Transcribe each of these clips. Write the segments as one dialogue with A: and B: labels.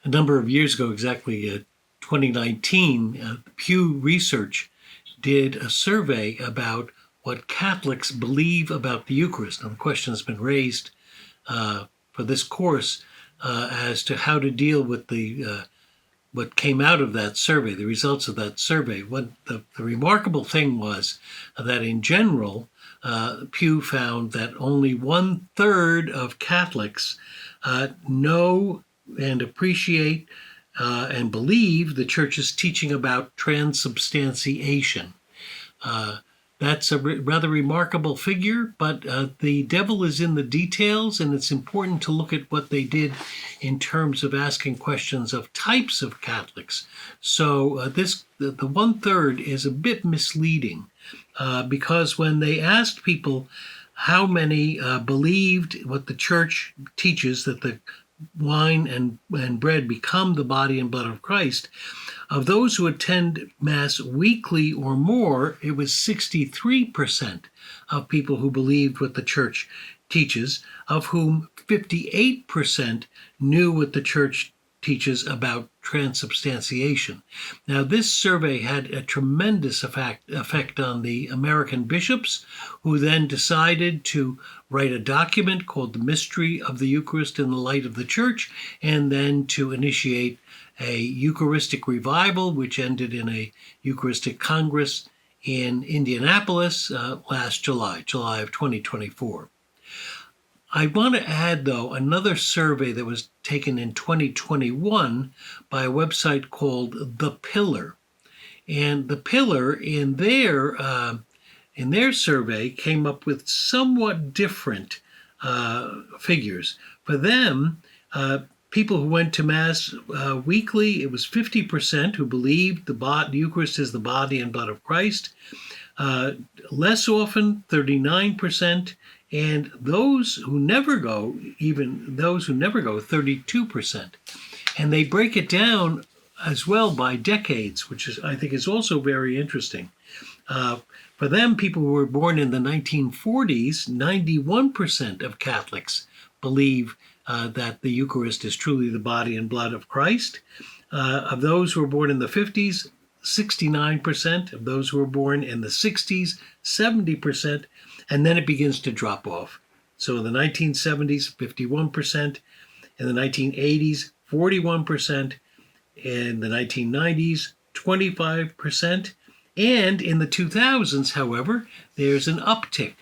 A: a number of years ago, exactly 2019, Pew Research did a survey about what Catholics believe about the Eucharist. Now, the question has been raised for this course as to how to deal with what came out of that survey, the results of that survey. What the remarkable thing was that in general, Pew found that only 1/3 of Catholics know and appreciate and believe the Church's teaching about transubstantiation. That's a rather remarkable figure, but the devil is in the details, and it's important to look at what they did in terms of asking questions of types of Catholics. So the 1/3 is a bit misleading because when they asked people how many believed what the Church teaches, that the wine and bread become the body and blood of Christ, of those who attend Mass weekly or more, it was 63% of people who believed what the Church teaches, of whom 58% knew what the Church teaches about transubstantiation. Now, this survey had a tremendous effect on the American bishops, who then decided to write a document called The Mystery of the Eucharist in the Light of the Church, and then to initiate a Eucharistic revival, which ended in a Eucharistic Congress in Indianapolis last July of 2024. I want to add, though, another survey that was taken in 2021 by a website called The Pillar. And The Pillar, in their survey, came up with somewhat different figures. For them, people who went to Mass weekly, it was 50% who believed the Eucharist is the body and blood of Christ. Less often, 39%. And those who never go, 32%. And they break it down as well by decades, which I think is also very interesting. For them, people who were born in the 1940s, 91% of Catholics believe that the Eucharist is truly the body and blood of Christ. Of those who were born in the 50s, 69%. Of those who were born in the 60s, 70%. And then it begins to drop off. So in the 1970s, 51%. In the 1980s, 41%. In the 1990s, 25%. And in the 2000s, however, there's an uptick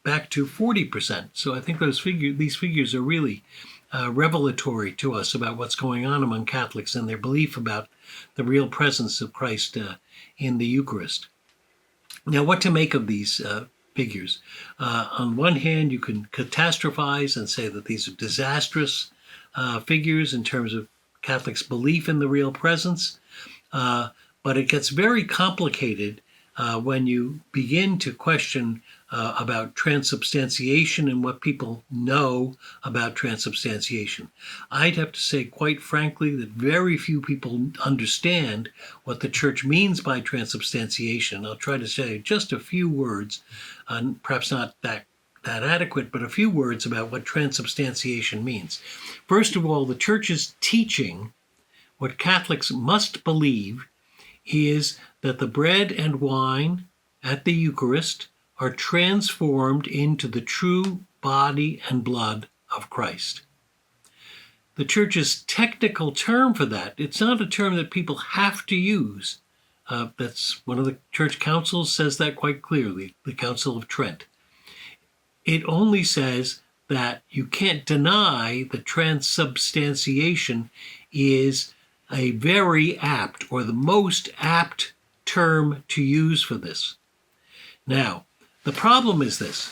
A: back to 40%. So I think these figures are really revelatory to us about what's going on among Catholics and their belief about the real presence of Christ in the Eucharist. Now, what to make of these figures? On one hand, you can catastrophize and say that these are disastrous figures in terms of Catholics' belief in the real presence, but it gets very complicated when you begin to question about transubstantiation and what people know about transubstantiation. I'd have to say, quite frankly, that very few people understand what the Church means by transubstantiation. I'll try to say just a few words, perhaps not that adequate, but a few words about what transubstantiation means. First of all, the Church's teaching, what Catholics must believe, is that the bread and wine at the Eucharist are transformed into the true body and blood of Christ. The Church's technical term for that, it's not a term that people have to use. That's one of the Church councils says that quite clearly, the Council of Trent. It only says that you can't deny that transubstantiation is a very apt, or the most apt term to use for this. Now, the problem is this.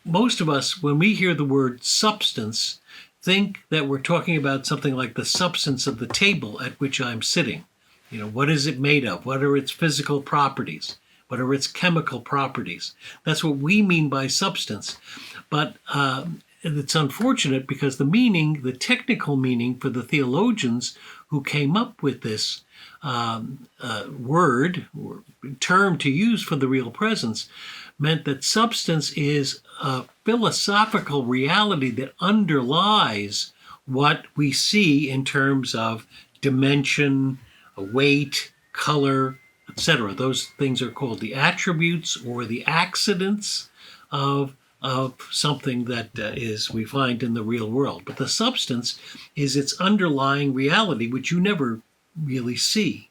A: Most of us, when we hear the word substance, think that we're talking about something like the substance of the table at which I'm sitting. What is it made of? What are its physical properties? What are its chemical properties? That's what we mean by substance. But it's unfortunate because the technical meaning for the theologians who came up with this word or term to use for the real presence meant that substance is a philosophical reality that underlies what we see in terms of dimension, weight, color, etc. Those things are called the attributes or the accidents of something that is we find in the real world. But the substance is its underlying reality, which you never really see.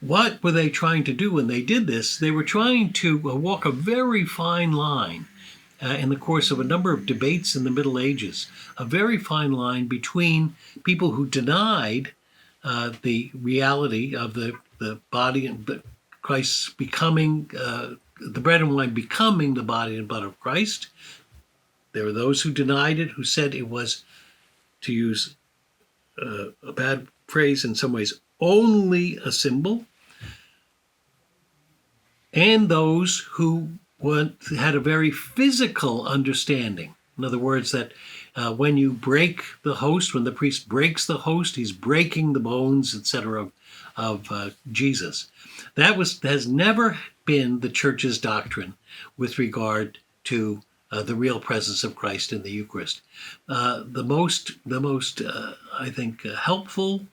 A: What were they trying to do when they did this? They were trying to walk a very fine line in the course of a number of debates in the Middle Ages, a very fine line between people who denied the reality of the body and Christ becoming, the bread and wine becoming the body and blood of Christ. There were those who denied it, who said it was, to use a bad phrase in some ways, only a symbol. And those who had a very physical understanding. In other words, that when you break the host, when the priest breaks the host, he's breaking the bones, etc., of Jesus. That has never been the Church's doctrine with regard to the real presence of Christ in the Eucharist. The most I think, helpful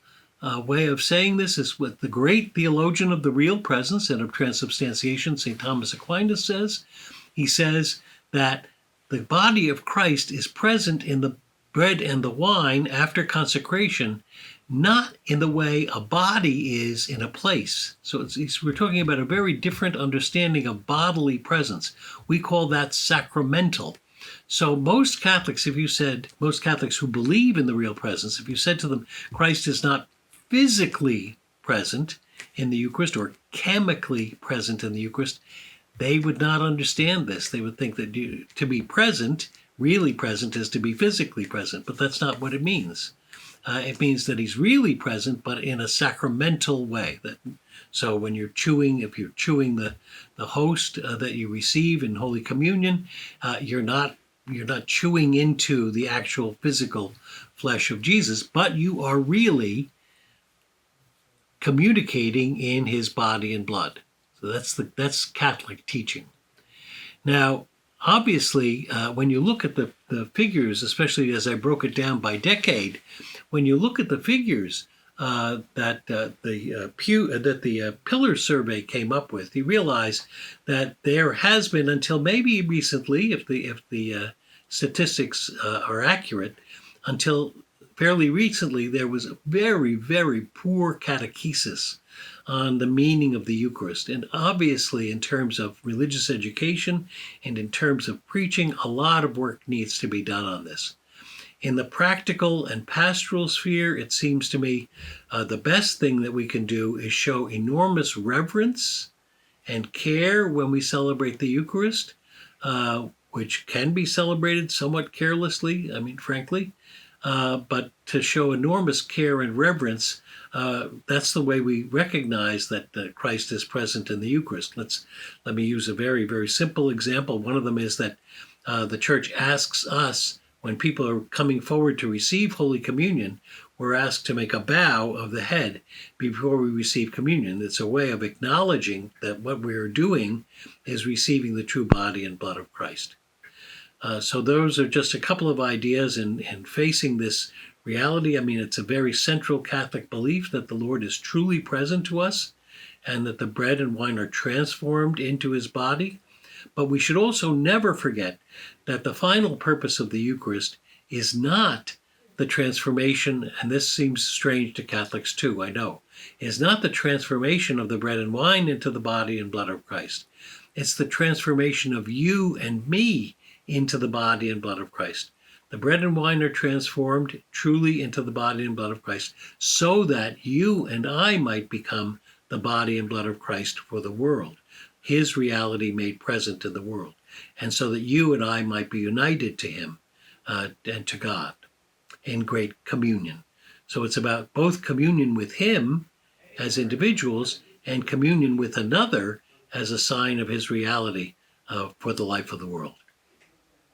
A: way of saying this is what the great theologian of the real presence and of transubstantiation, St. Thomas Aquinas, says. He says that the body of Christ is present in the bread and the wine after consecration, not in the way a body is in a place. So we're talking about a very different understanding of bodily presence. We call that sacramental. So most Catholics who believe in the real presence, if you said to them, Christ is not physically present in the Eucharist or chemically present in the Eucharist, they would not understand this. They would think that to be present, really present, is to be physically present, but that's not what it means. It means that he's really present, but in a sacramental way. So when if you're chewing the host that you receive in Holy Communion, you're not chewing into the actual physical flesh of Jesus, but you are really communicating in his body and blood. So that's Catholic teaching. Now, obviously, when you look at the figures, especially as I broke it down by decade, when you look at the figures that the Pillar survey came up with, you realize that there has been, until maybe recently, if the statistics are accurate, until fairly recently, there was a very, very poor catechesis on the meaning of the Eucharist. And obviously, in terms of religious education and in terms of preaching, a lot of work needs to be done on this. In the practical and pastoral sphere, it seems to me the best thing that we can do is show enormous reverence and care when we celebrate the Eucharist, which can be celebrated somewhat carelessly, frankly. But to show enormous care and reverence, that's the way we recognize that Christ is present in the Eucharist. Let me use a very, very simple example. One of them is that the Church asks us, when people are coming forward to receive Holy Communion, we're asked to make a bow of the head before we receive communion. It's a way of acknowledging that what we are doing is receiving the true body and blood of Christ. So those are just a couple of ideas in facing this reality. It's a very central Catholic belief that the Lord is truly present to us and that the bread and wine are transformed into his body. But we should also never forget that the final purpose of the Eucharist is not the transformation, and this seems strange to Catholics too, I know, is not the transformation of the bread and wine into the body and blood of Christ. It's the transformation of you and me into the body and blood of Christ. The bread and wine are transformed truly into the body and blood of Christ so that you and I might become the body and blood of Christ for the world, his reality made present in the world, and so that you and I might be united to him and to God in great communion. So it's about both communion with him as individuals and communion with another as a sign of his reality for the life of the world.